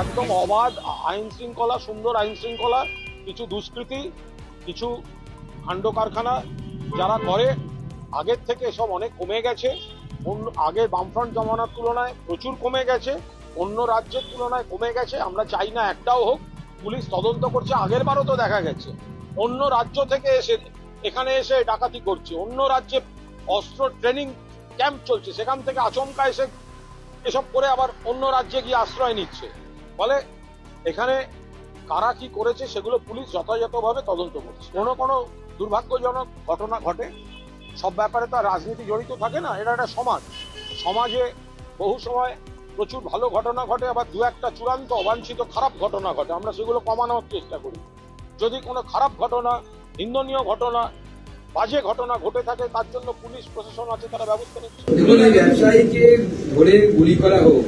একদম অবাধ আইন শৃঙ্খলা, সুন্দর আইন শৃঙ্খলা। কিছু দুষ্কৃতী, কিছু কাণ্ড কারখানা যারা করে, আগের থেকে সব অনেক কমে গেছে। আগে বামফ্রন্ট জমানার তুলনায় প্রচুর কমে গেছে, অন্য রাজ্যের তুলনায় কমে গেছে। আমরা চাই না একটাও হোক। পুলিশ তদন্ত করছে। আগের বারও তো দেখা গেছে অন্য রাজ্য থেকে এসে এখানে এসে ডাকাতি করছে, অন্য রাজ্যে অস্ত্র ট্রেনিং ক্যাম্প চলছে, সেখান থেকে আচমকা এসে এসব করে আবার অন্য রাজ্যে গিয়ে আশ্রয় নিচ্ছে। ফলে এখানে কারা কি করেছে সেগুলো পুলিশ যথাযথভাবে তদন্ত করছে। কোনো দুর্ভাগ্যজনক ঘটনা ঘটে, সব ব্যাপারে তো রাজনীতি জড়িত থাকে না। এটা একটা সমাজ, সমাজে বহু সময় প্রচুর ভালো ঘটনা ঘটে, আবার দু একটা চূড়ান্ত অবাঞ্ছিত খারাপ ঘটনা ঘটে। আমরা সেগুলো কমানোর চেষ্টা করি। যদি কোনো খারাপ ঘটনা, নিন্দনীয় ঘটনা, বাজে ঘটনা ঘটে থাকে, তার জন্য পুলিশ প্রশাসন আছে, তারা ব্যবস্থা নিচ্ছে। ব্যবসায়ীকে ধরে গুলি করা হোক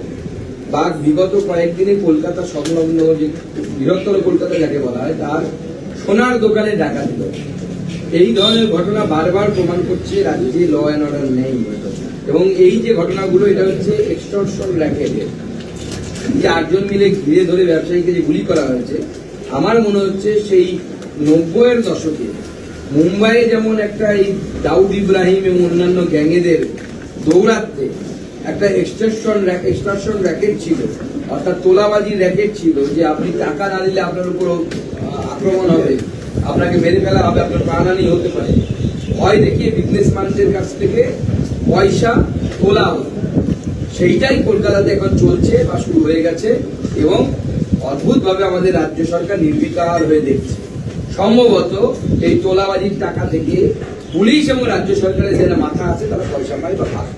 বা বিগত কয়েকদিনে কলকাতা সংলগ্ন যে বৃহত্তর কলকাতা যাকে বলা হয় তার সোনার দোকানে ডাকাতি হলো, এই ধরনের ঘটনা বারবার প্রমাণ করছে রাজ্যে ল অ্যান্ড অর্ডার নেই। এবং এই যে ঘটনাগুলো, এটা হচ্ছে এক্সটর্শন র্যাকেটের। যে 8 জন মিলে ঘিরে ধরে ব্যবসায়ীকে যে গুলি করা হয়েছে, আমার মনে হচ্ছে সেই 90-এর দশকে মুম্বাইয়ে যেমন একটা এই দাউদ ইব্রাহিম এবং অন্যান্য গ্যাংয়েদের দৌড়াতে একটা এক্সটর্শন র্যাকেট ছিল, অর্থাৎ তোলাবাজির র্যাকেট ছিল, যে আপনি টাকা না দিলে আপনার উপর আক্রমণ হবে, আপনাকে মেরে ফেলা হবে, আপনার প্রাণহানি হতে পারে। ভয় দেখিয়ে বিজনেসম্যানদের কাছ থেকে পয়সা তোলা হতো। সেইটাই কলকাতাতে এখন চলছে বা শুরু হয়ে গেছে এবং অদ্ভুতভাবে আমাদের রাজ্য সরকার নির্বিকার হয়ে দেখছে। সম্ভবত এই তোলাবাজির টাকা থেকে পুলিশ এবং রাজ্য সরকারের যারা মাথা আছে তারা পয়সা পায় বা পায়।